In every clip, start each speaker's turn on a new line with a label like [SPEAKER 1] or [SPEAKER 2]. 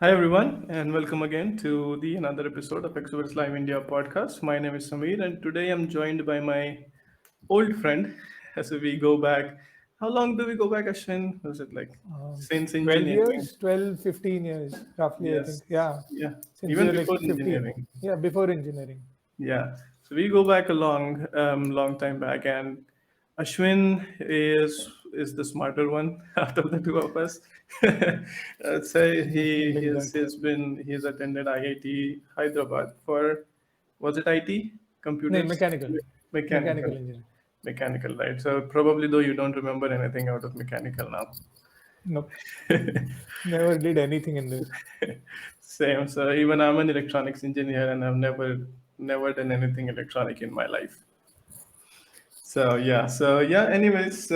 [SPEAKER 1] Hi everyone, and welcome again to the another episode of Experts Live India podcast. My name is Sameer, and today I'm joined by my old friend. As we go back, how long do we go back, Ashwin? Was it like since
[SPEAKER 2] 12
[SPEAKER 1] engineering?
[SPEAKER 2] years, 12, 15 years, roughly, I think.
[SPEAKER 1] Yes,
[SPEAKER 2] Yeah,
[SPEAKER 1] yeah,
[SPEAKER 2] since we
[SPEAKER 1] even
[SPEAKER 2] were like
[SPEAKER 1] before
[SPEAKER 2] 15.
[SPEAKER 1] engineering.
[SPEAKER 2] Yeah, before engineering.
[SPEAKER 1] Yeah, so we go back a long time back, and Ashwin is the smarter one out of the two of us. I'd say
[SPEAKER 2] Nothing like that.
[SPEAKER 1] he's attended IIT Hyderabad for, was it IT
[SPEAKER 2] No,
[SPEAKER 1] computers
[SPEAKER 2] mechanical.
[SPEAKER 1] mechanical
[SPEAKER 2] Mechanical engineering.
[SPEAKER 1] mechanical, right? So probably though you don't remember anything out of mechanical now.
[SPEAKER 2] Nope. Never did anything in this.
[SPEAKER 1] Same. So even I'm an electronics engineer, and I've never done anything electronic in my life. So yeah. Anyways,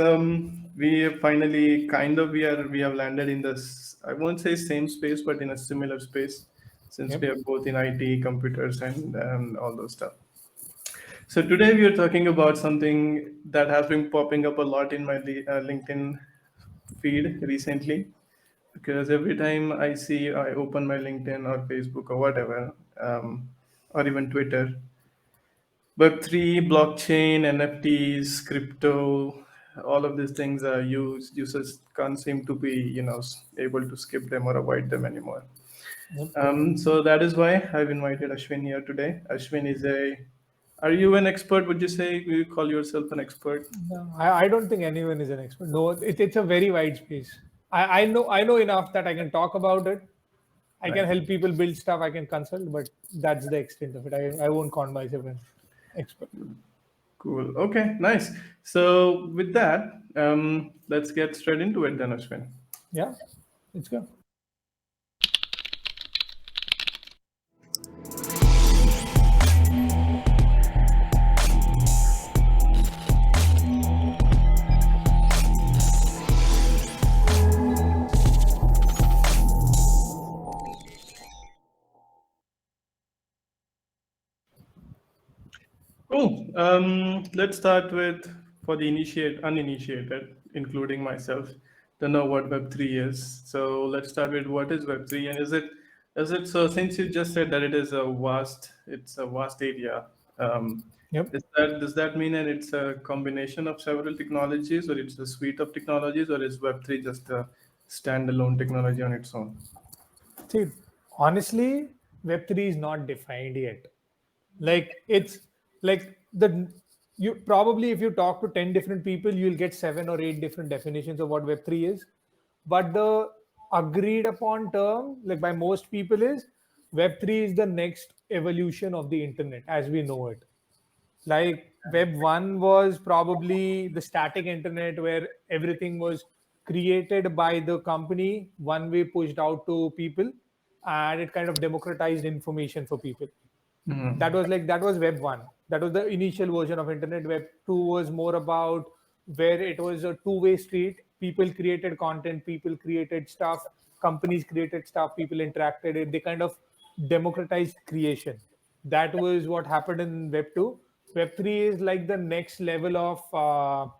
[SPEAKER 1] we finally we have landed in this. I won't say same space, but in a similar space, since we
[SPEAKER 2] Yep.
[SPEAKER 1] are both in IT, computers, and all those stuff. So today we are talking about something that has been popping up a lot in my LinkedIn feed recently, because every time I open my LinkedIn or Facebook or whatever, or even Twitter, Web3, blockchain, NFTs, crypto, all of these things are used. Users can't seem to be, able to skip them or avoid them anymore.
[SPEAKER 2] Yep.
[SPEAKER 1] So that is why I've invited Ashwin here today. Are you an expert? Would you say you call yourself an expert?
[SPEAKER 2] No, I don't think anyone is an expert. No, it's a very wide space. I know enough that I can talk about it. I can
[SPEAKER 1] Right.
[SPEAKER 2] help people build stuff. I can consult, but that's the extent of it. I won't call myself an expert.
[SPEAKER 1] Cool. Okay, nice. So with that, let's get straight into it then, Ashwin.
[SPEAKER 2] Yeah, let's go.
[SPEAKER 1] Cool. Let's start with for the uninitiated, including myself, to know what Web3 is. So let's start with what is Web3, and is it so? Since you just said that it's a vast area. Um,
[SPEAKER 2] Yep.
[SPEAKER 1] does that mean that it's a combination of several technologies, or it's a suite of technologies, or is Web3 just a standalone technology on its own?
[SPEAKER 2] See, honestly, Web3 is not defined yet. Like it's like the you probably if you talk to 10 different people, you'll get 7 or 8 different definitions of what Web3 is. But the agreed upon term, like by most people, is Web3 is the next evolution of the internet as we know it. Like Web 1 was probably the static internet where everything was created by the company, one way pushed out to people, and it kind of democratized information for people. That was Web 1. That was the initial version of internet. Web 2 was more about where it was a two-way street. People created content, people created stuff, companies created stuff, people interacted it. They kind of democratized creation. That was what happened in Web 2. Web 3 is like the next level of or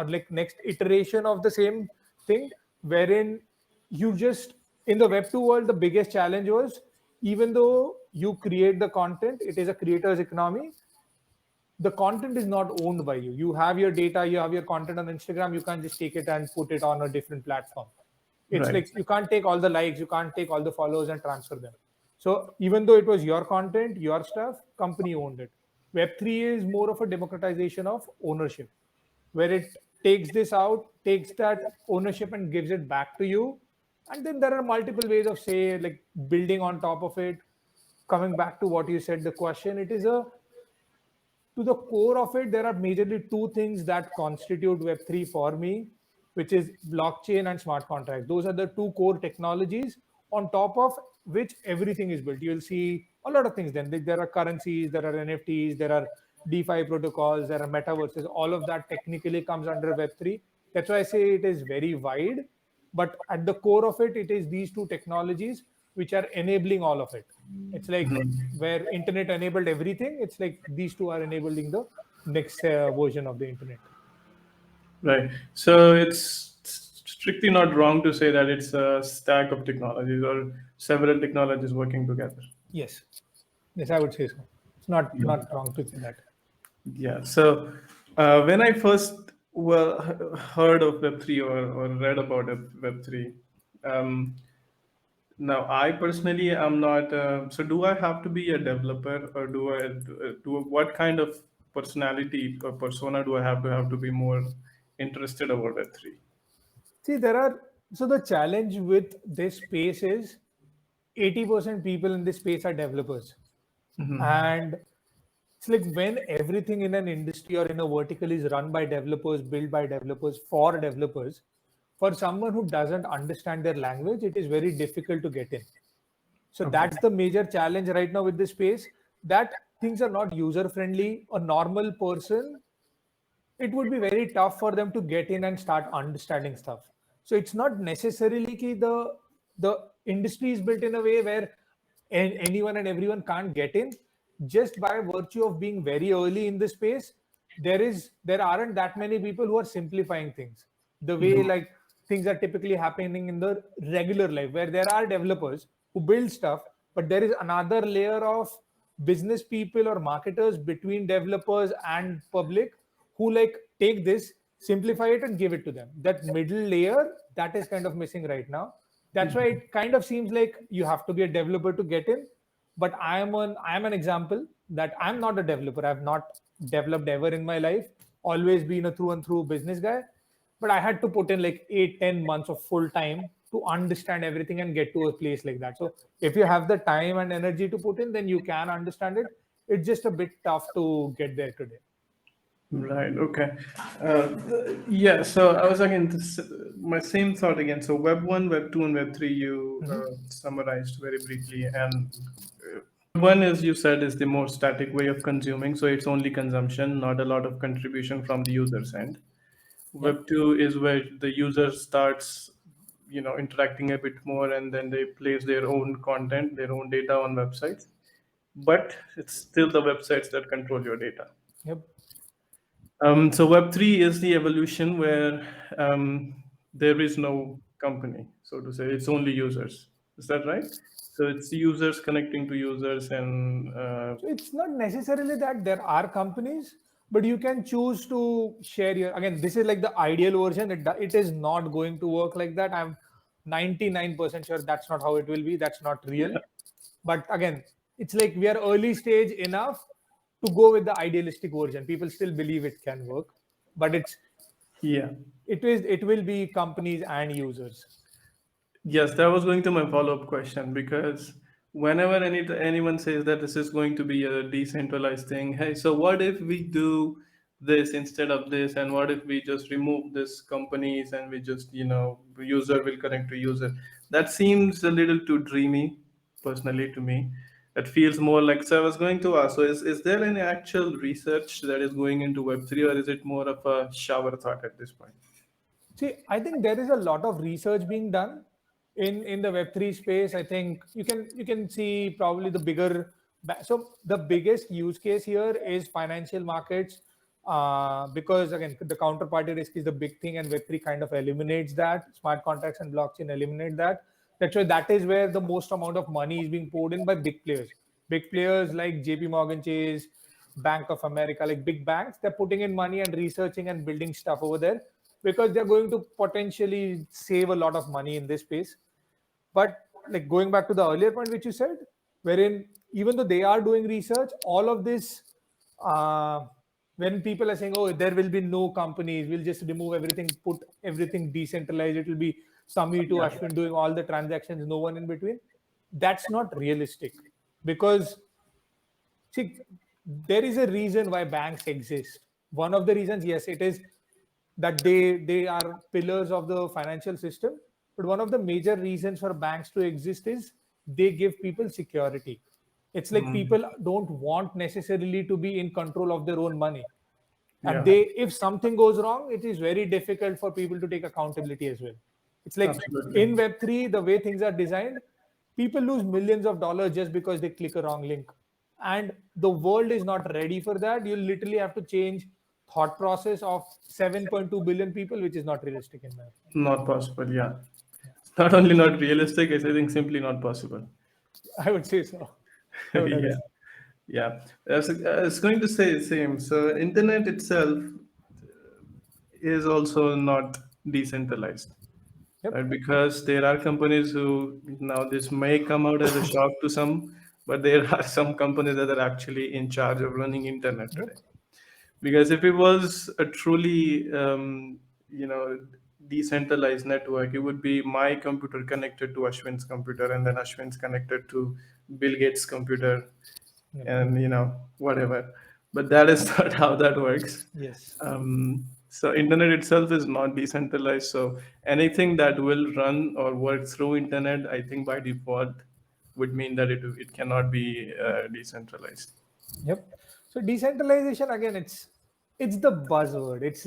[SPEAKER 2] like next iteration of the same thing, wherein you just in the Web 2 world, the biggest challenge was, even though you create the content, it is a creator's economy. The content is not owned by you. You have your data, you have your content on Instagram, you can't just take it and put it on a different platform. It's
[SPEAKER 1] Right.
[SPEAKER 2] like you can't take all the likes, you can't take all the followers and transfer them. So even though it was your content, your stuff, company owned it. Web3 is more of a democratization of ownership, where it takes this out, takes that ownership and gives it back to you. And then there are multiple ways of, say, like building on top of it. Coming back to what you said, the question, it is a to the core of it, there are majorly two things that constitute Web3 for me, which is blockchain and smart contracts. Those are the two core technologies on top of which everything is built. You'll see a lot of things then. There are currencies, there are NFTs, there are DeFi protocols, there are metaverses. All of that technically comes under Web3. That's why I say it is very wide. But at the core of it, it is these two technologies which are enabling all of it. It's like where internet enabled everything. It's like these two are enabling the next version of the internet.
[SPEAKER 1] Right. So it's strictly not wrong to say that it's a stack of technologies or several technologies working together.
[SPEAKER 2] Yes, yes, I would say so. It's not wrong to say that.
[SPEAKER 1] Yeah. So when I first heard of Web3 or read about Web3, um, now I personally am not. So do I have to be a developer, or do what kind of personality or persona do I have to be more interested about Web3?
[SPEAKER 2] See, so the challenge with this space is 80% people in this space are developers. And it's like when everything in an industry or in a vertical is run by developers, built by developers, for developers, for someone who doesn't understand their language, it is very difficult to get in. So
[SPEAKER 1] Okay.
[SPEAKER 2] that's the major challenge right now with this space, that things are not user friendly. A normal person, it would be very tough for them to get in and start understanding stuff. So it's not necessarily ki the industry is built in a way where anyone and everyone can't get in. Just by virtue of being very early in the space, there aren't that many people who are simplifying things the way like things are typically happening in the regular life, where there are developers who build stuff, but there is another layer of business people or marketers between developers and public who like take this, simplify it, and give it to them. That middle layer, that is kind of missing right now. That's why it kind of seems like you have to be a developer to get in. But I am an example that I'm not a developer. I've not developed ever in my life. Always been a through and through business guy. But I had to put in like 8-10 months of full time to understand everything and get to a place like that. So if you have the time and energy to put in, then you can understand it. It's just a bit tough to get there today.
[SPEAKER 1] Right. Okay. Yeah. So I was again my same thought again. So Web 1, Web 2, and Web 3 you summarized very briefly. And one, as you said, is the more static way of consuming. So it's only consumption, not a lot of contribution from the user's end.
[SPEAKER 2] Yep.
[SPEAKER 1] Web 2 is where the user starts, interacting a bit more, and then they place their own content, their own data on websites. But it's still the websites that control your data.
[SPEAKER 2] Yep.
[SPEAKER 1] So Web 3 is the evolution where there is no company, so to say. It's only users. Is that right? So it's users connecting to users, and
[SPEAKER 2] So it's not necessarily that there are companies, but you can choose to share your. Again, this is like the ideal version. It is not going to work like that. I'm 99% sure that's not how it will be. That's not real.
[SPEAKER 1] yeah,
[SPEAKER 2] But again, it's like we are early stage enough to go with the idealistic version. People still believe it can work, but
[SPEAKER 1] yeah.
[SPEAKER 2] it will be companies and users.
[SPEAKER 1] Yes, that was going to my follow-up question, because whenever anyone says that this is going to be a decentralized thing, hey, so what if we do this instead of this, and what if we just remove this companies and we just, user will connect to user? That seems a little too dreamy, personally to me. It feels more like, so I was going to ask, so is there any actual research that is going into Web3, or is it more of a shower thought at this point?
[SPEAKER 2] See, I think there is a lot of research being done in the Web3 space. I think you can see probably the bigger. So the biggest use case here is financial markets, because again the counterparty risk is the big thing, and Web3 kind of eliminates that. Smart contracts and blockchain eliminate that. That's why that is where the most amount of money is being poured in by big players. Big players like JP Morgan Chase, Bank of America, like big banks, they're putting in money and researching and building stuff over there because they're going to potentially save a lot of money in this space. But like going back to the earlier point which you said, wherein even though they are doing research, all of this, uh, when people are saying, "Oh, there will be no companies, we'll just remove everything, put everything decentralized, it will be Sami to
[SPEAKER 1] Yeah.
[SPEAKER 2] Ashwin doing all the transactions, no one in between," that's not realistic because see, there is a reason why banks exist. One of the reasons, yes, it is that they are pillars of the financial system. But one of the major reasons for banks to exist is they give people security. It's like
[SPEAKER 1] Mm,
[SPEAKER 2] people don't want necessarily to be in control of their own money. And
[SPEAKER 1] yeah.
[SPEAKER 2] if something goes wrong, it is very difficult for people to take accountability as well. It's like
[SPEAKER 1] Absolutely.
[SPEAKER 2] in Web3, the way things are designed, people lose millions of dollars just because they click a wrong link. And the world is not ready for that. You literally have to change thought process of 7.2 billion people, which is not realistic in my opinion.
[SPEAKER 1] Not possible. Yeah. It's not only not realistic, it's I think simply not possible.
[SPEAKER 2] I would say so. I would
[SPEAKER 1] Yeah.
[SPEAKER 2] agree.
[SPEAKER 1] Yeah. I was going to say the same. So internet itself is also not decentralized.
[SPEAKER 2] Yep.
[SPEAKER 1] Right? Because there are companies who now this may come out as a shock to some, but there are some companies that are actually in charge of running internet
[SPEAKER 2] Yep.
[SPEAKER 1] today. Because if it was a truly you know decentralized network, it would be my computer connected to Ashwin's computer, and then Ashwin's connected to Bill Gates' computer,
[SPEAKER 2] Yep.
[SPEAKER 1] and whatever. But that is not how that works.
[SPEAKER 2] Yes.
[SPEAKER 1] So internet itself is not decentralized. So anything that will run or work through internet, I think by default would mean that it cannot be decentralized.
[SPEAKER 2] Yep. So decentralization again, it's the buzzword. It's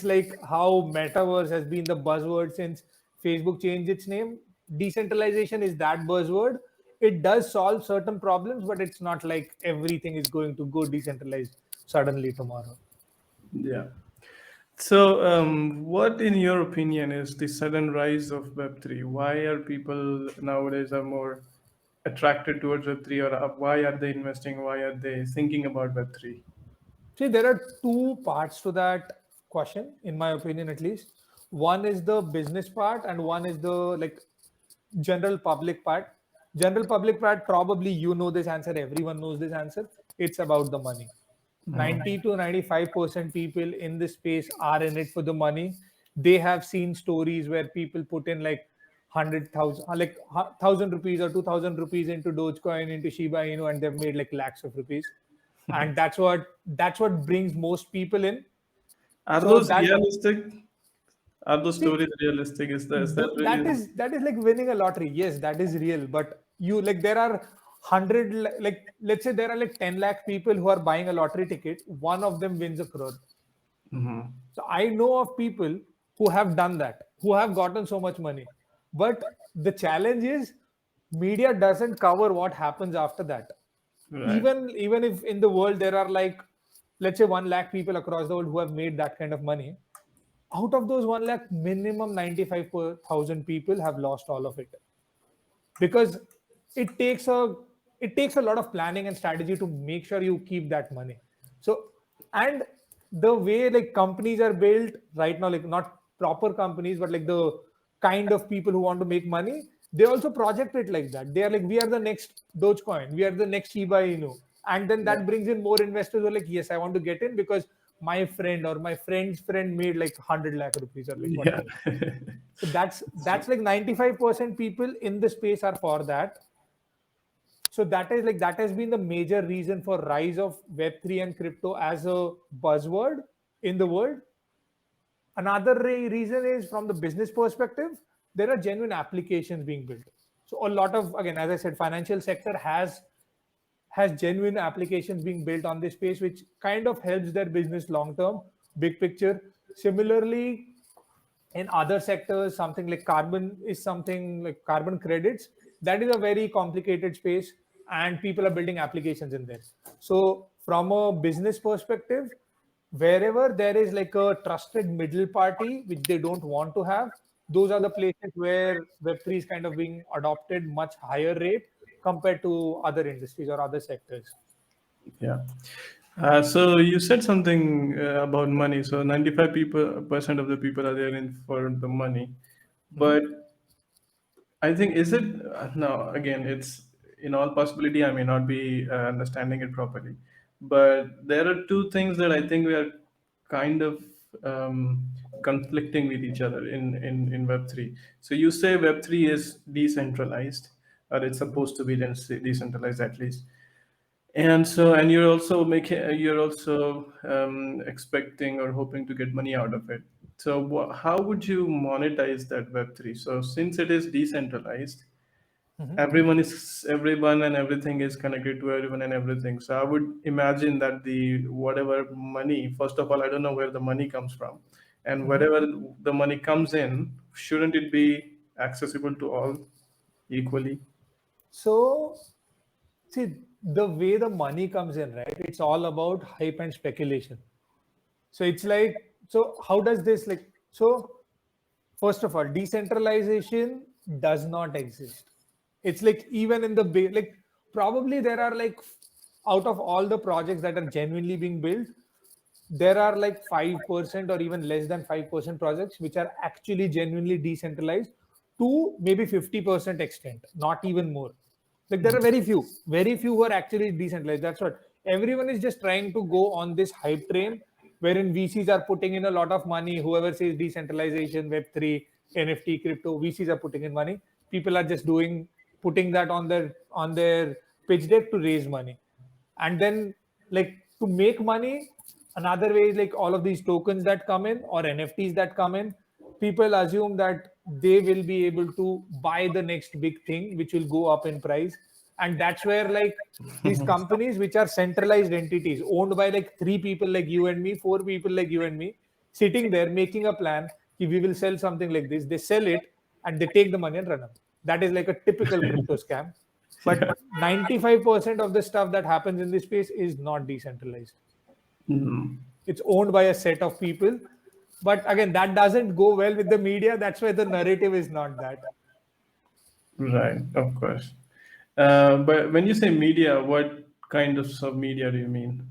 [SPEAKER 2] like how metaverse has been the buzzword since Facebook changed its name. Decentralization is that buzzword. It does solve certain problems, but it's not like everything is going to go decentralized suddenly tomorrow.
[SPEAKER 1] Yeah. So, what, in your opinion, is the sudden rise of Web3? Why are people nowadays are more attracted towards Web3, or why are they investing? Why are they thinking about Web3?
[SPEAKER 2] See, there are two parts to that question, in my opinion, at least. One is the business part, and one is the like general public part. General public part, probably you know this answer, everyone knows this answer. It's about the money. 90 to 95% people in this space are in it for the money. They have seen stories where people put in like 100,000, like 1,000 rupees or 2,000 rupees into Dogecoin, into Shiba Inu, and they've made like lakhs of rupees. And that's what brings most people in.
[SPEAKER 1] Are
[SPEAKER 2] So
[SPEAKER 1] those
[SPEAKER 2] that
[SPEAKER 1] realistic? Are those
[SPEAKER 2] see
[SPEAKER 1] stories realistic? Is that
[SPEAKER 2] that
[SPEAKER 1] really?
[SPEAKER 2] is like winning a lottery. Yes, that is real. But you like there are 100 like let's say there are like 10 lakh people who are buying a lottery ticket. One of them wins a crore.
[SPEAKER 1] Mhm.
[SPEAKER 2] So I know of people who have done that, who have gotten so much money. But the challenge is media doesn't cover what happens after that.
[SPEAKER 1] Right.
[SPEAKER 2] Even if in the world there are like let's say 1 lakh people across the world who have made that kind of money, out of those 1 lakh, minimum 95,000 people have lost all of it, because it takes a it takes a lot of planning and strategy to make sure you keep that money. So, and the way like companies are built right now, like not proper companies but like the kind of people who want to make money, they also project it like that. They are like, we are the next Dogecoin, we are the next Shiba Inu, and then
[SPEAKER 1] Yeah.
[SPEAKER 2] that brings in more investors who are like, yes, I want to get in because my friend or my friend's friend made like 100 lakh rupees or like
[SPEAKER 1] Yeah.
[SPEAKER 2] whatever. So that's like 95% people in the space are for that. So that has been the major reason for rise of Web3 and crypto as a buzzword in the world. Another reason is from the business perspective, there are genuine applications being built. So a lot of, again, as I said, financial sector has genuine applications being built on this space, which kind of helps their business long term, big picture. Similarly, in other sectors, something like carbon is something like carbon credits, that is a very complicated space, and people are building applications in there. So from a business perspective, wherever there is like a trusted middle party which they don't want to have, those are the places where Web3 is kind of being adopted much higher rate compared to other industries or other sectors.
[SPEAKER 1] Yeah. So you said something about money. So 95 people percent of the people are there in for the money,
[SPEAKER 2] Mhm.
[SPEAKER 1] but I think is it no, again, it's in all possibility I may not be understanding it properly, but there are two things that I think we are kind of conflicting with each other in Web3. So you say Web3 is decentralized, or it's
[SPEAKER 2] Mhm.
[SPEAKER 1] supposed to be decentralized at least, and so, and you're also expecting or hoping to get money out of it. So, how would you monetize that Web3? So, since it is decentralized,
[SPEAKER 2] Mhm.
[SPEAKER 1] everyone and everything is connected to everyone and everything. So, I would imagine that the whatever money, first of all, I don't know where the money comes from, and
[SPEAKER 2] Mhm.
[SPEAKER 1] wherever the money comes in, shouldn't it be accessible to all equally?
[SPEAKER 2] So see, the way the money comes in, right? It's all about hype and speculation. So it's like, so how does this like, so first of all, decentralization does not exist. It's like even in the like probably there are like out of all the projects that are genuinely being built, there are like 5% or even less than 5% projects which are actually genuinely decentralized to maybe 50% extent, not even more. Like there are very few who are actually decentralized. That's what everyone is just trying to go on this hype train, wherein VCs are putting in a lot of money. Whoever says decentralization, Web3, NFT, crypto, VCs are putting in money. People are just putting that on their pitch deck to raise money. And then like to make money, another way is like all of these tokens that come in or NFTs that come in, people assume that they will be able to buy the next big thing which will go up in price. And that's where like these companies which are centralized entities owned by like three people like you and me, four people like you and me, sitting there making a plan, if we will sell something like this, they sell it and they take the money and run away. That is like a typical crypto scam. But 95% of the stuff that happens in this space is not decentralized. It's owned by a set of people. But again, that doesn't go well with the media. That's why the narrative is not that.
[SPEAKER 1] Right, of course. But when you say media, what kind of sub media do you mean?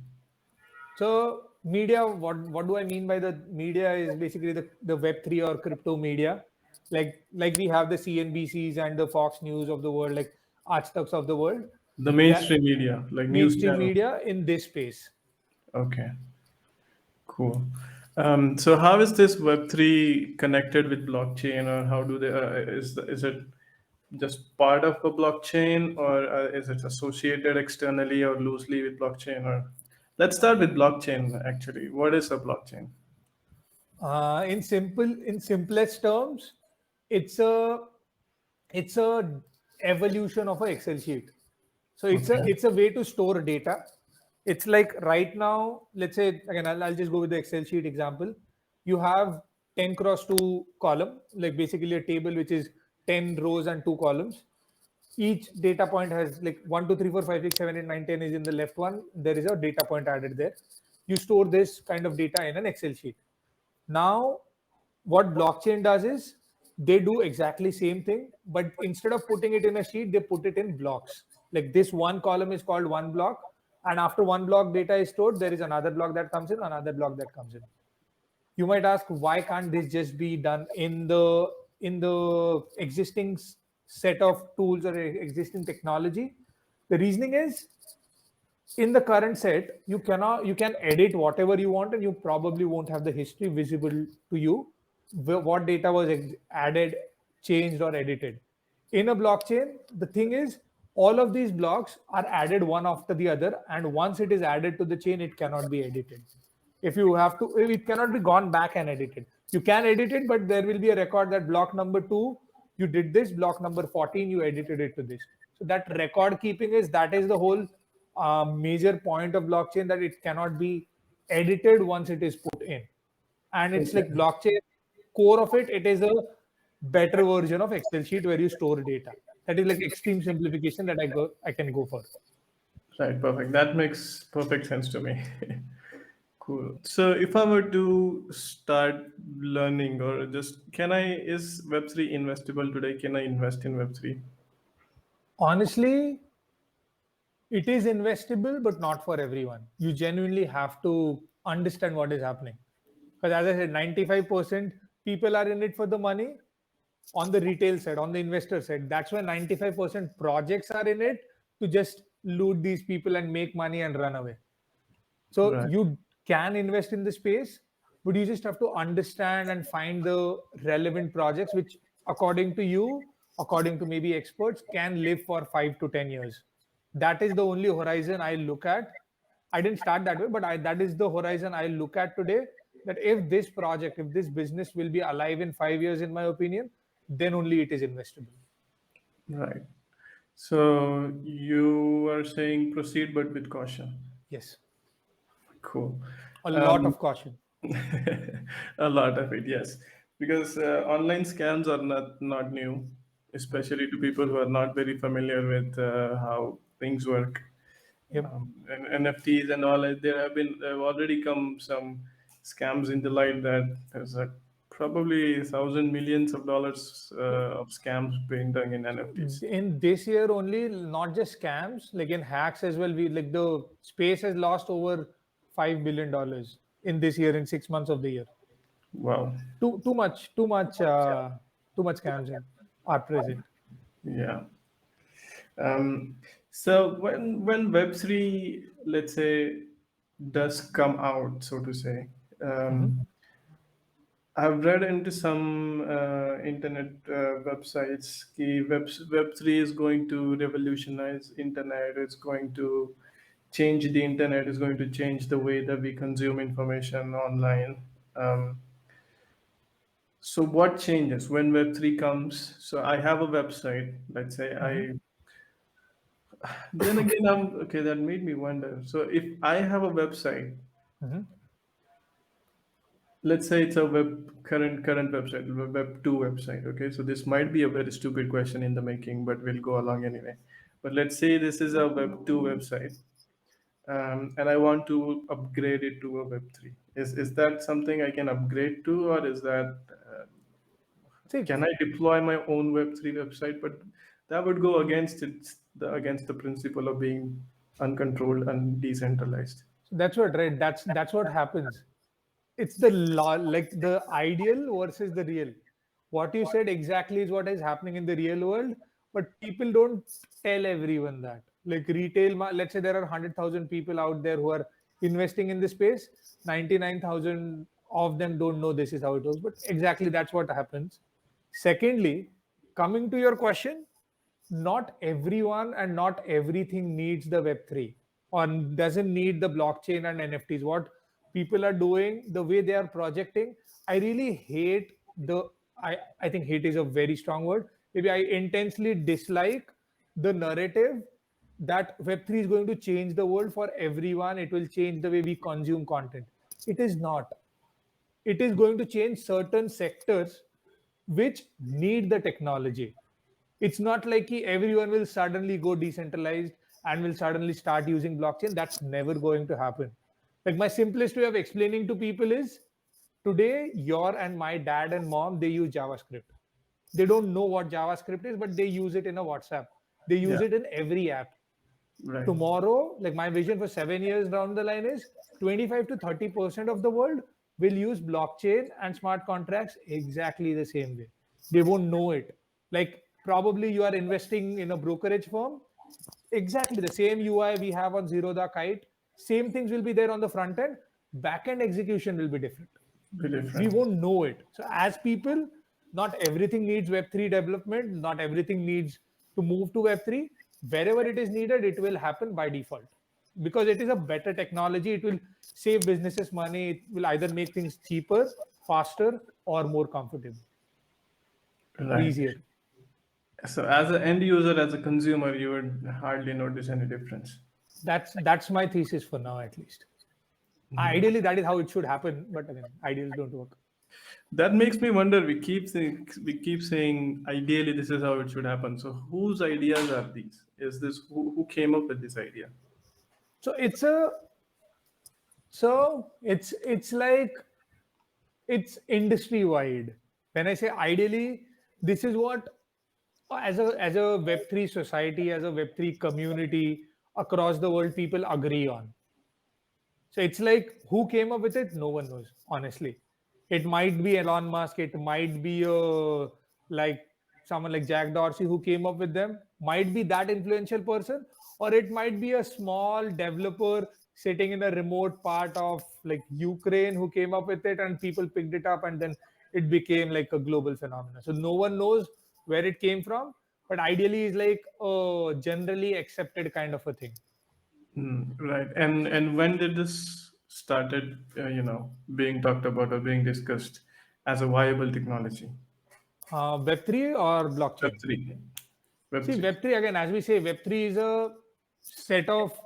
[SPEAKER 2] So media, what do I mean by the media is basically the Web3 or crypto media. Like we have the CNBCs and the Fox News of the world, like Aaj Taks of the world.
[SPEAKER 1] The
[SPEAKER 2] That
[SPEAKER 1] mainstream media, like news
[SPEAKER 2] mainstream
[SPEAKER 1] channel.
[SPEAKER 2] media in this space.
[SPEAKER 1] Okay, cool. So how is this Web3 connected with blockchain, or how do they? Is it just part of a blockchain, or is it associated externally or loosely with blockchain? Or let's start with blockchain. Actually, what is a blockchain?
[SPEAKER 2] In simplest terms, it's a evolution of an Excel sheet. So
[SPEAKER 1] Okay.
[SPEAKER 2] it's a way to store data. It's like right now, let's say again, I'll just go with the Excel sheet example. You have 10 cross 2 column, like basically a table which is 10 rows and 2 columns. Each data point has like 1, 2, 3, 4, 5, 6, 7, 8, 9, 10 is in the left one. There is a data point added there. You store this kind of data in an Excel sheet. Now, what blockchain does is they do exactly same thing, but instead of putting it in a sheet, they put it in blocks. Like this one column is called one block, and after one block data is stored, there is another block that comes in, another block that comes in. You might ask, why can't this just be done in the existing set of tools or existing technology? The reasoning is in the current set you can edit whatever you want, and you probably won't have the history visible to you what data was added, changed, or edited. In a blockchain, the thing is all of these blocks are added one after the other, and once it is added to the chain, it cannot be edited. If you have to, it cannot be gone back and edited. You can edit it, but there will be a record that block number 2 you did this, block number 14 you edited it to this. So that record keeping is the whole major point of blockchain, that it cannot be edited once it is put in. And it's like
[SPEAKER 1] Okay.
[SPEAKER 2] blockchain core of it is a better version of Excel sheet where you store data. That is like extreme simplification that I can go for.
[SPEAKER 1] Right. Perfect. That makes perfect sense to me. Cool. So if I were to start learning, or just can I, is Web3 investable today? Can I invest in Web3?
[SPEAKER 2] Honestly, it is investable, but not for everyone. You genuinely have to understand what is happening. Because as I said, 95% people are in it for the money on the retail side, on the investor side. That's why 95% projects are in it to just loot these people and make money and run away. So
[SPEAKER 1] Right.
[SPEAKER 2] you can invest in the space, but you just have to understand and find the relevant projects which, according to you, according to maybe experts, can live for 5 to 10 years. That is the only horizon I look at. I didn't start that way, but that is the horizon I look at today. That if this project, if this business will be alive in 5 years, in my opinion, then only it is investable.
[SPEAKER 1] Right. So you are saying proceed, but with caution.
[SPEAKER 2] Yes,
[SPEAKER 1] Cool.
[SPEAKER 2] a lot
[SPEAKER 1] Um,
[SPEAKER 2] of caution.
[SPEAKER 1] a lot of it, yes, because online scams are not new, especially to people who are not very familiar with how things work.
[SPEAKER 2] Yep.
[SPEAKER 1] And NFTs and all. There have already come some scams in the light that there's probably thousand millions of dollars of scams being done in NFTs.
[SPEAKER 2] In this year only, not just scams, like in hacks as well, we like the space has lost over $5 billion in this year in 6 months of the year.
[SPEAKER 1] Wow.
[SPEAKER 2] Too much scams are present.
[SPEAKER 1] Yeah. Um, so when Web3, let's say, does come out, so to say,
[SPEAKER 2] Mhm.
[SPEAKER 1] I've read into some internet websites that Web3 is going to revolutionize internet. It's going to change the internet. It's going to change the way that we consume information online. Um, so what changes when Web3 comes? So I have a website. Let's say
[SPEAKER 2] Mhm.
[SPEAKER 1] I. Then again, I'm okay. That made me wonder. So if I have a website,
[SPEAKER 2] Mhm.
[SPEAKER 1] let's say it's a current website, web 2 website. Okay, so this might be a very stupid question in the making, but we'll go along anyway. But let's say this is a web 2 website, and I want to upgrade it to a web 3. Is that something I can upgrade to, or is that
[SPEAKER 2] See,
[SPEAKER 1] can I deploy my own web 3 website? But that would go against against the principle of being uncontrolled and decentralized.
[SPEAKER 2] so that's what, right? That's what happens. It's the law, like the ideal versus the real. What you said exactly is what is happening in the real world, but people don't tell everyone that. Like retail, let's say there are 100,000 people out there who are investing in this space. 99,000 of them don't know this is how it works, but exactly that's what happens. Secondly, coming to your question, not everyone and not everything needs the Web3 or doesn't need the blockchain and NFTs. What people are doing, the way they are projecting, I really hate I think hate is a very strong word. Maybe I intensely dislike the narrative that Web3 is going to change the world for everyone. It will change the way we consume content. It is not. It is going to change certain sectors which need the technology. It's not like everyone will suddenly go decentralized and will suddenly start using blockchain. That's never going to happen. Like my simplest way of explaining to people is today your and my dad and mom, they use JavaScript. They don't know what JavaScript is, but they use it in a WhatsApp. They use
[SPEAKER 1] Yeah,
[SPEAKER 2] it in every app.
[SPEAKER 1] right.
[SPEAKER 2] Tomorrow, like my vision for 7 years down the line is 25 to 30% of the world will use blockchain and smart contracts exactly the same way. They won't know it. Like probably you are investing in a brokerage firm, exactly the same UI we have on Zero the Kite, same things will be there on the front end, back end execution will be different.
[SPEAKER 1] Be
[SPEAKER 2] We
[SPEAKER 1] different.
[SPEAKER 2] won't know it. So as people, not everything needs Web3 development, not everything needs to move to Web3. Wherever it is needed, it will happen by default because it is a better technology. It will save businesses money. It will either make things cheaper, faster, or more comfortable or
[SPEAKER 1] Right.
[SPEAKER 2] easier.
[SPEAKER 1] So as an end user, as a consumer, you would hardly notice any difference.
[SPEAKER 2] That's my thesis for now, at least. Ideally, that is how it should happen, but again, ideals don't work.
[SPEAKER 1] That makes me wonder. We keep saying ideally this is how it should happen. So whose ideas are these? Is this who came up with this idea?
[SPEAKER 2] So it's like it's industry wide. When I say ideally, this is what as a Web3 society, as a Web3 community across the world, people agree on. So it's like who came up with it? No one knows, honestly. It might be Elon Musk, it might be like someone like Jack Dorsey who came up with them, might be that influential person, or it might be a small developer sitting in a remote part of like Ukraine who came up with it and people picked it up and then it became like a global phenomenon. So no one knows where it came from, but ideally is like a generally accepted kind of a thing.
[SPEAKER 1] Right. And when did this started? Being talked about or being discussed as a viable technology.
[SPEAKER 2] Web3 or
[SPEAKER 1] Web
[SPEAKER 2] blockchain?
[SPEAKER 1] three. Web
[SPEAKER 2] See,
[SPEAKER 1] three.
[SPEAKER 2] Web3, again, as we say, Web3 is a set of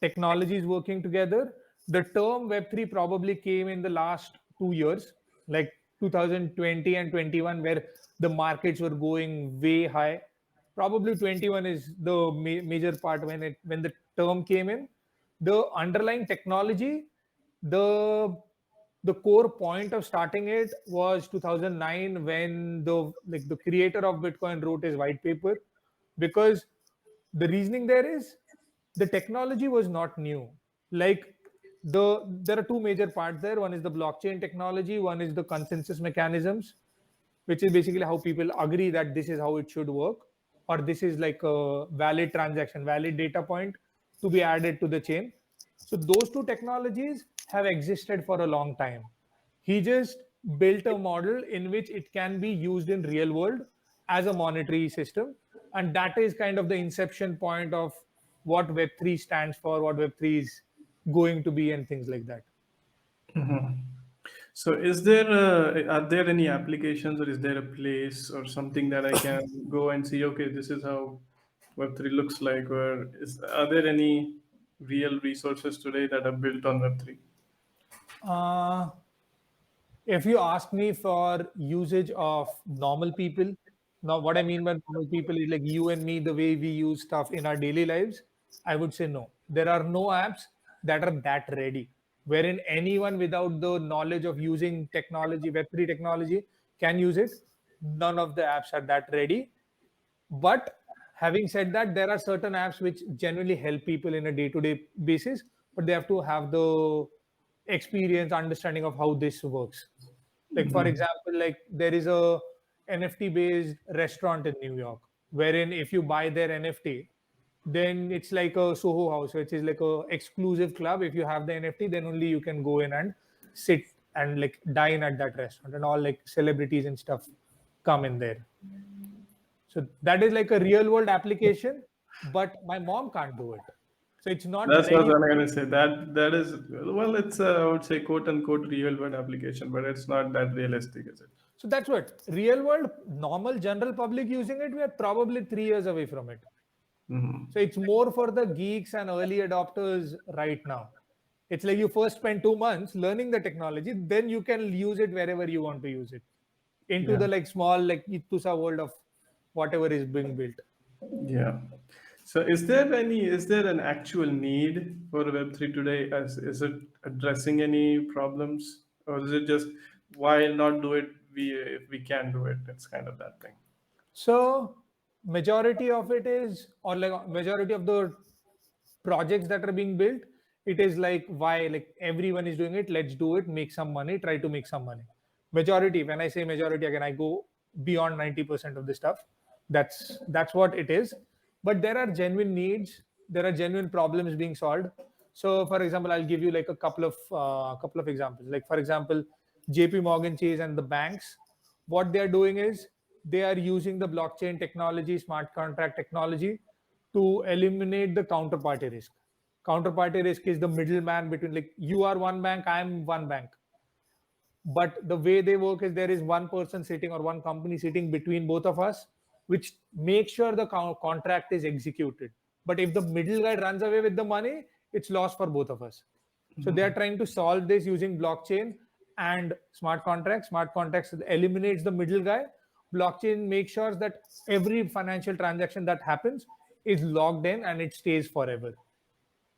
[SPEAKER 2] technologies working together. The term Web3 probably came in the last 2 years, like 2020 and 21, where the markets were going way high. Probably 21 is the major part when the term came in. The underlying technology, the the core point of starting it was 2009, when the creator of Bitcoin wrote his white paper. Because the reasoning there is, the technology was not new. Like, there are two major parts there. One is the blockchain technology, one is the consensus mechanisms, which is basically how people agree that this is how it should work, or this is like a valid transaction, valid data point to be added to the chain. So those two technologies have existed for a long time. He just built a model in which it can be used in real world as a monetary system, and that is kind of the inception point of what Web3 stands for, what Web3 is going to be, and things like that.
[SPEAKER 1] So, are there any applications, or is there a place or something that I can go and see? Okay, this is how Web3 looks like, or are there any real resources today that are built on Web3?
[SPEAKER 2] Uh, if you ask me for usage of normal people, now what I mean by normal people is like you and me, the way we use stuff in our daily lives, I would say no. There are no apps that are that ready, wherein anyone without the knowledge of using technology, Web3 technology, can use it. None of the apps are that ready. But having said that, there are certain apps which genuinely help people in a day-to-day basis, but they have to have the experience, understanding of how this works. Like for example, like there is a NFT based restaurant in New York, wherein if you buy their NFT, then it's like a Soho House, which is like a exclusive club. If you have the NFT, then only you can go in and sit and like dine at that restaurant, and all like celebrities and stuff come in there. So that is like a real world application, but my mom can't do it. So it's not
[SPEAKER 1] That's what
[SPEAKER 2] ready.
[SPEAKER 1] I'm going to say. That is, well, it's I would say, quote unquote real world application, but it's not that realistic, is it?
[SPEAKER 2] So that's what real world, normal general public using it, we are probably 3 years away from it. So it's more for the geeks and early adopters right now. It's like you first spend 2 months learning the technology, then you can use it wherever you want to use it, into
[SPEAKER 1] Yeah.
[SPEAKER 2] the like small like Itusa world of whatever is being built.
[SPEAKER 1] Yeah. So, is there an actual need for Web3 today? Is it addressing any problems, or is it just why not do it? We if we can do it, it's kind of that thing.
[SPEAKER 2] So majority of it is, or like majority of the projects that are being built, it is like, why, like everyone is doing it, let's do it, make some money, try to make some money. Majority, when I say majority, again I go beyond 90% of the stuff. That's what it is. But there are genuine needs, there are genuine problems being solved. So for example, I'll give you like a couple of examples. Like for example, JP Morgan Chase and the banks, what they are doing is they are using the blockchain technology, smart contract technology, to eliminate the counterparty risk. Counterparty risk is the middleman between, like, you are one bank, I am one bank. But the way they work is there is one person sitting, or one company sitting between both of us, which makes sure the contract is executed. But if the middle guy runs away with the money, it's lost for both of us. So they are trying to solve this using blockchain and smart contracts. Smart contracts eliminates the middle guy. Blockchain makes sure that every financial transaction that happens is logged in and it stays forever.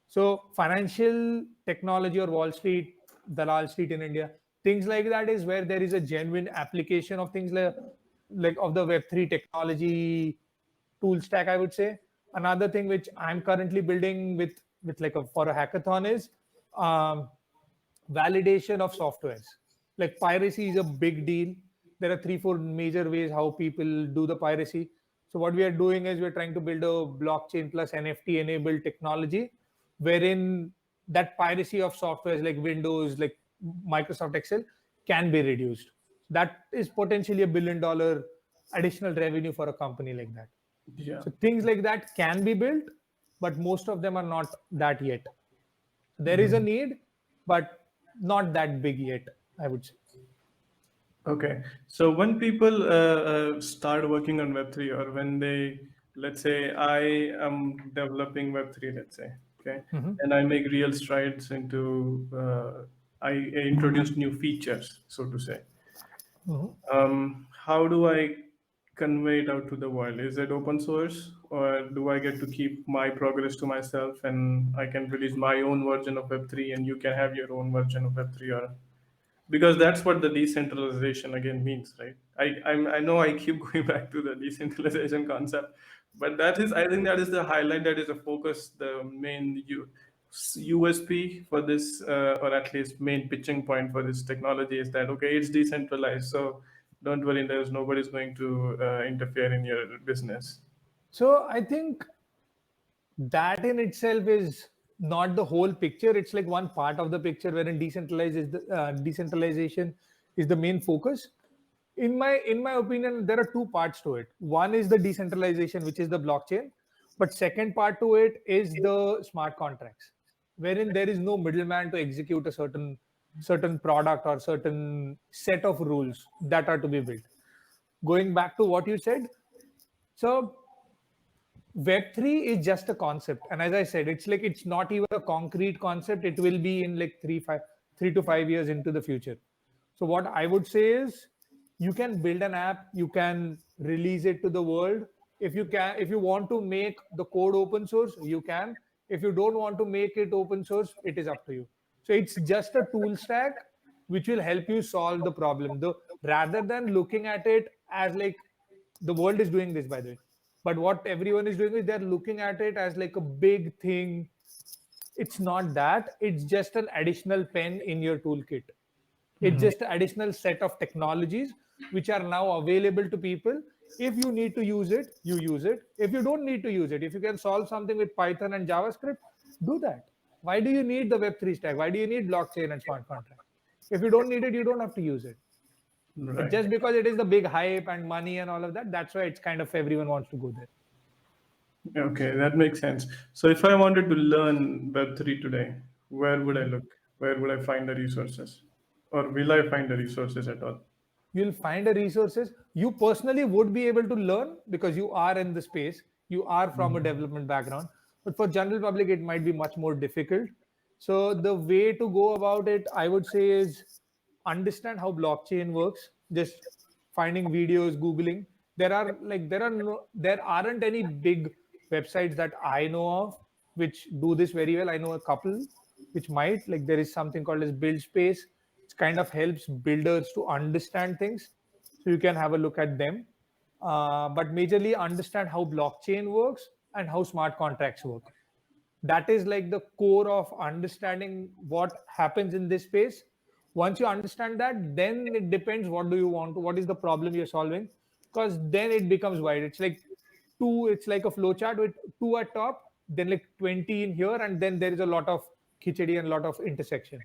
[SPEAKER 2] So financial technology, or Wall Street, Dalal Street in India, things like that is where there is a genuine application of things like of the Web3 technology tool stack, I would say. Another thing which I'm currently building with like for a hackathon is um, validation of softwares. Like piracy is a big deal. There are 3 4 major ways how people do the piracy. So what we are doing is we're trying to build a blockchain plus NFT enabled technology, wherein that piracy of softwares like Windows, like Microsoft Excel, can be reduced. That is potentially $1 billion additional revenue for a company like that.
[SPEAKER 1] Yeah.
[SPEAKER 2] So things like that can be built, but most of them are not that yet. There is a need, but not that big yet, I would say.
[SPEAKER 1] Okay. So when people start working on Web3, or when they, let's say, I am developing Web3, let's say, okay, and I make real strides into, I introduce new features, so to say. How do I convey it out to the world? Is it open source, or do I get to keep my progress to myself, and I can release my own version of Web3 and you can have your own version of Web3? Or because that's what the decentralization again means, right? I know I keep going back to the decentralization concept, but that is, I think that is the highlight, that is the focus, the main USP for this, or at least main pitching point for this technology, is that okay, it's decentralized, so don't worry, there's nobody's going to interfere in your business.
[SPEAKER 2] So I think that in itself is not the whole picture. It's like one part of the picture wherein decentralization is the main focus. In my opinion, there are two parts to it. One is the decentralization, which is the blockchain, but second part to it is the smart contracts, wherein there is no middleman to execute a certain product or certain set of rules that are to be built. Going back to what you said, so Web3 is just a concept, and as I said, it's like it's not even a concrete concept. It will be in like 3 to 5 years into the future. So what I would say is, you can build an app, you can release it to the world. If you want to make the code open source, you can. If you don't want to make it open source, it is up to you. So it's just a tool stack which will help you solve the problem. Though rather than looking at it as like the world is doing this, by the way, but what everyone is doing is they're looking at it as like a big thing. It's not that. It's just an additional pen in your toolkit. It's just an additional set of technologies which are now available to people. If you need to use it, you use it. If you don't need to use it, if you can solve something with Python and JavaScript, do that. Why do you need the Web3 stack? Why do you need blockchain and smart contract? If you don't need it, you don't have to use it. But
[SPEAKER 1] Right.
[SPEAKER 2] just because it is the big hype and money and all of that, that's why it's kind of everyone wants to go there.
[SPEAKER 1] Okay, that makes sense. So if I wanted to learn Web3 today, where would I look? Where would I find the resources? Or will I find the resources at all?
[SPEAKER 2] You'll find the resources. You personally would be able to learn because you are in the space, you are from a development background, but for general public it might be much more difficult. So the way to go about it, I would say, is understand how blockchain works. Just finding videos, googling. There aren't any big websites that I know of which do this very well. I know a couple which might, like, there is something called as build space. It kind of helps builders to understand things, so you can have a look at them. But majorly understand how blockchain works and how smart contracts work. That is like the core of understanding what happens in this space. Once you understand that, then it depends what do you want to, what is the problem you're solving, because then it becomes wide. It's like a flow chart with two at top, then like 20 in here, and then there is a lot of khichdi and a lot of intersection.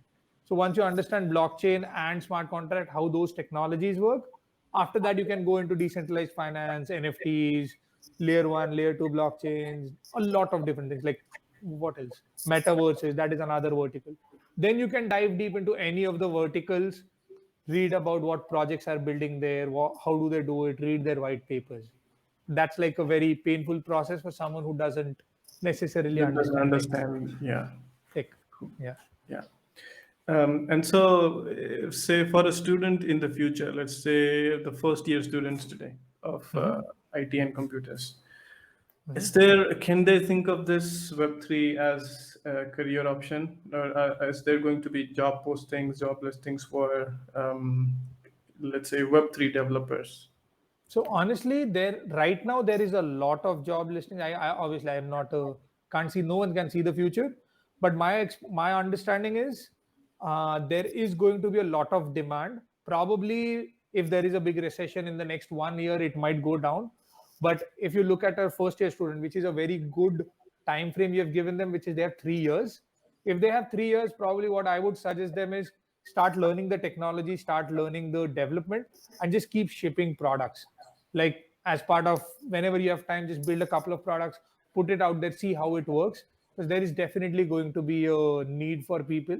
[SPEAKER 2] So once you understand blockchain and smart contract, how those technologies work, after that you can go into decentralized finance, NFTs, layer one, layer two blockchains, a lot of different things. Like, what else? Metaverses, that is another vertical. Then you can dive deep into any of the verticals, read about what projects are building there, how do they do it, read their white papers. That's like a very painful process for someone who doesn't necessarily
[SPEAKER 1] That doesn't
[SPEAKER 2] understand
[SPEAKER 1] understand. Yeah.
[SPEAKER 2] tech. Yeah.
[SPEAKER 1] Yeah. And so, say for a student in the future, let's say the first year students today of IT and computers, is there, can they think of this Web3 as a career option, or is there going to be job postings, job listings for, let's say, Web3 developers?
[SPEAKER 2] So honestly, there right now there is a lot of job listings. I obviously I am not a, can't see, no one can see the future, but my understanding is there is going to be a lot of demand. Probably if there is a big recession in the next 1 year, it might go down. But if you look at a first year student, which is a very good time frame you have given them, which is they have 3 years. If they have 3 years, probably what I would suggest them is start learning the technology, start learning the development, and just keep shipping products. Like, as part of, whenever you have time, just build a couple of products, put it out there, see how it works, because there is definitely going to be a need for people.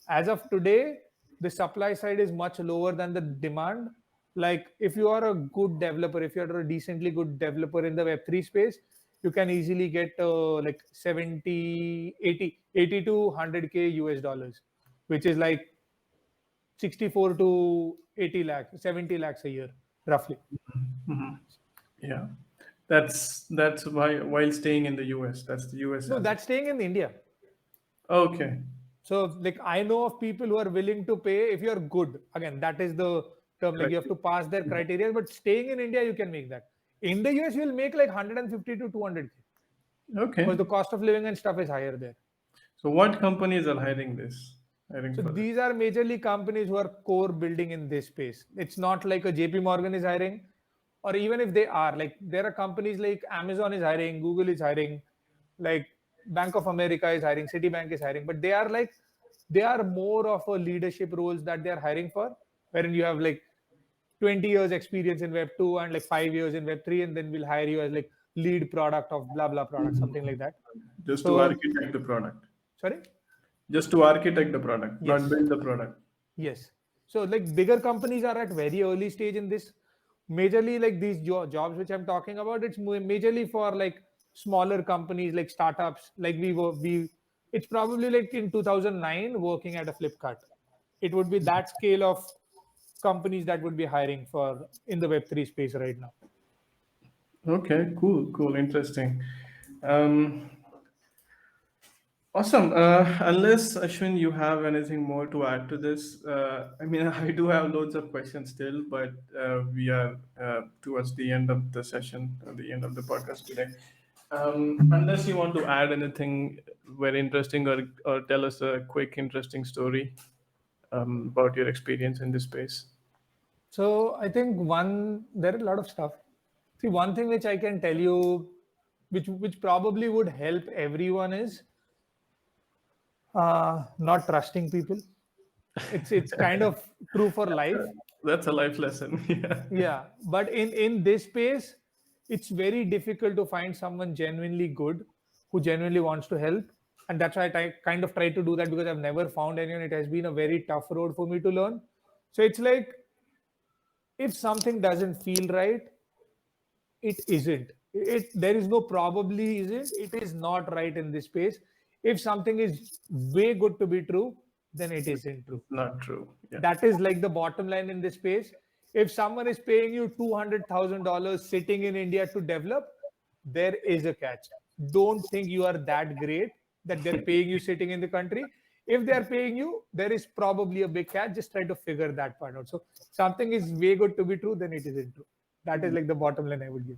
[SPEAKER 2] As of today, the supply side is much lower than the demand. Like, if you are a good developer, if you're a decently good developer in the Web3 space, you can easily get like 70, 80 to 100K US dollars, which is like 64 to 80 lakhs, 70 lakhs a year, roughly.
[SPEAKER 1] Yeah, that's why while staying in the US. That's the US
[SPEAKER 2] No,
[SPEAKER 1] as
[SPEAKER 2] that's staying in India.
[SPEAKER 1] okay.
[SPEAKER 2] So like I know of people who are willing to pay if you're good. Again, that is the term, like you have
[SPEAKER 1] Correct.
[SPEAKER 2] to pass their criteria, but staying in India you can make that. In the US you'll make like 150 to 200K because
[SPEAKER 1] Okay.
[SPEAKER 2] the cost of living and stuff is higher there.
[SPEAKER 1] So what companies are hiring
[SPEAKER 2] So
[SPEAKER 1] for this?
[SPEAKER 2] these are majorly companies who are core building in this space. It's not like a JP Morgan is hiring, or even if they are, like there are companies like Amazon is hiring, Google is hiring, like Bank of America is hiring, Citibank is hiring, but they are more of a leadership roles that they are hiring for, wherein you have like 20 years experience in Web 2 and like 5 years in Web 3, and then we'll hire you as like lead product of blah blah product, something like that.
[SPEAKER 1] Just to
[SPEAKER 2] So
[SPEAKER 1] architect the product.
[SPEAKER 2] sorry.
[SPEAKER 1] Just to architect the product, not
[SPEAKER 2] Yes.
[SPEAKER 1] build the product.
[SPEAKER 2] Yes. So like bigger companies are at very early stage in this. Majorly like these jobs which I'm talking about, it's majorly for like smaller companies like startups. Like we it's probably like in 2009 working at a Flipkart. It would be that scale of companies that would be hiring for in the Web3 space right now.
[SPEAKER 1] Okay, cool, interesting. Um, Awesome. Unless Ashwin, you have anything more to add to this? I mean, I do have loads of questions still, but we are towards the end of the session, the end of the podcast today. Unless you want to add anything very interesting, or tell us a quick, interesting story about your experience in this space.
[SPEAKER 2] So I think there are a lot of stuff. See, one thing which I can tell you, which probably would help everyone is not trusting people. It's kind of true for life.
[SPEAKER 1] That's a life lesson. Yeah.
[SPEAKER 2] Yeah, but in this space, it's very difficult to find someone genuinely good who genuinely wants to help, and that's why kind of try to do that because I've never found anyone. It has been a very tough road for me to learn. So it's like if something doesn't feel right, it isn't. It there is no probably isn't. It is not right in this space. If something is way good to be true, then it isn't true.
[SPEAKER 1] Not true. Yeah.
[SPEAKER 2] That is like the bottom line in this space. If someone is paying you $200,000 sitting in India to develop, there is a catch. Don't think you are that great that they're paying you sitting in the country. If they're paying you, there is probably a big catch. Just try to figure that part out. So something is way good to be true, then it isn't true. That is like the bottom line I would give.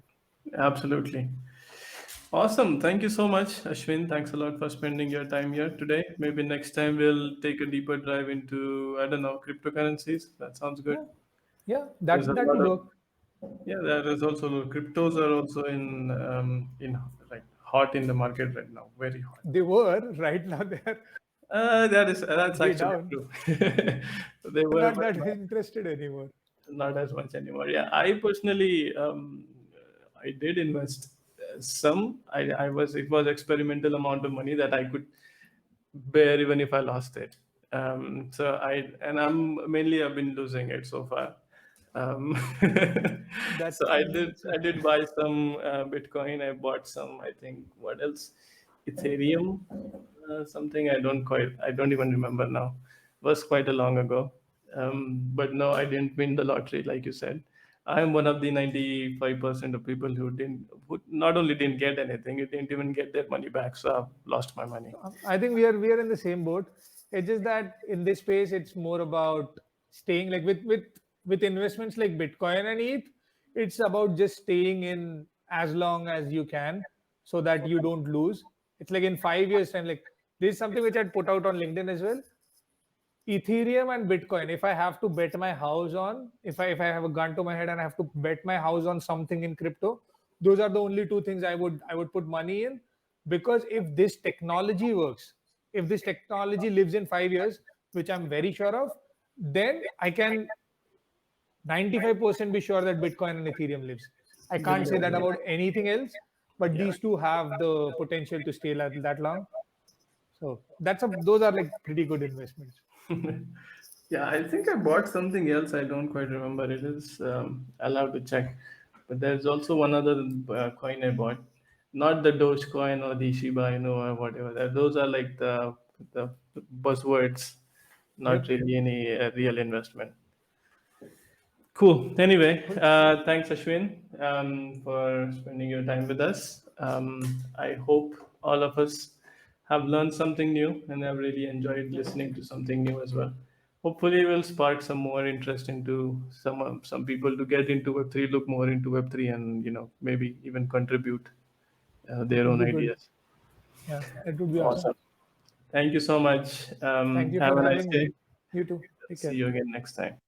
[SPEAKER 1] Absolutely. Awesome. Thank you so much, Ashwin. Thanks a lot for spending your time here today. Maybe next time we'll take a deeper dive into, I don't know, cryptocurrencies. That sounds
[SPEAKER 2] Yeah,
[SPEAKER 1] good.
[SPEAKER 2] yeah,
[SPEAKER 1] There's a
[SPEAKER 2] that
[SPEAKER 1] lot
[SPEAKER 2] would
[SPEAKER 1] of,
[SPEAKER 2] work.
[SPEAKER 1] yeah, there is also cryptos are also in like hot in the market right now, very hot.
[SPEAKER 2] They were right now.
[SPEAKER 1] That's
[SPEAKER 2] Way
[SPEAKER 1] actually
[SPEAKER 2] down.
[SPEAKER 1] true. They
[SPEAKER 2] I'm
[SPEAKER 1] were,
[SPEAKER 2] not
[SPEAKER 1] but
[SPEAKER 2] that interested anymore.
[SPEAKER 1] not as much anymore. Yeah, I personally, I did invest some. I was it was experimental amount of money that I could bear even if I lost it. So I'm mainly I've been losing it so far. Um, so
[SPEAKER 2] That's
[SPEAKER 1] I
[SPEAKER 2] okay.
[SPEAKER 1] did buy some Bitcoin. I bought some. I think what else? Ethereum, something I don't even remember now. Was quite a long ago. But no, I didn't win the lottery like you said. I'm one of the 95% of people who not only didn't get anything, you didn't even get their money back. So I've lost my money.
[SPEAKER 2] I think we are in the same boat. It's just that in this space, it's more about staying like with investments like Bitcoin and ETH. It's about just staying in as long as you can so that you don't lose. It's like in 5 years time. Like this is something which I'd put out on LinkedIn as well. Ethereum and Bitcoin. If I have to bet my house on, if I have a gun to my head and I have to bet my house on something in crypto, those are the only two things I would put money in. Because if this technology works, if this technology lives in 5 years, which I'm very sure of, then I can 95% be sure that Bitcoin and Ethereum lives. I
[SPEAKER 1] Will
[SPEAKER 2] can't say that
[SPEAKER 1] definitely.
[SPEAKER 2] about anything else, but
[SPEAKER 1] Yeah.
[SPEAKER 2] these two have the potential to stay that long. So those are like pretty good investments.
[SPEAKER 1] Yeah, I think I bought something else. I don't quite remember. It is. I'll have to check. But there's also one other coin I bought, not the Dogecoin or the Shiba Inu or whatever. Those are like the buzzwords, not
[SPEAKER 2] Yep.
[SPEAKER 1] really any real investment. Cool. Anyway,
[SPEAKER 2] Cool.
[SPEAKER 1] thanks Ashwin for spending your time with us. I hope all of us have learned something new, and I've really enjoyed listening to something new as well. Hopefully, we'll spark some more interest into some people to get into Web3, look more into Web3, and maybe even contribute their
[SPEAKER 2] Would
[SPEAKER 1] own
[SPEAKER 2] be good.
[SPEAKER 1] ideas.
[SPEAKER 2] Yeah, it would be awesome.
[SPEAKER 1] Awesome. Thank you so much.
[SPEAKER 2] Thank you
[SPEAKER 1] Have
[SPEAKER 2] for
[SPEAKER 1] a nice
[SPEAKER 2] having me.
[SPEAKER 1] day.
[SPEAKER 2] You too. Take
[SPEAKER 1] See
[SPEAKER 2] care.
[SPEAKER 1] you again next time.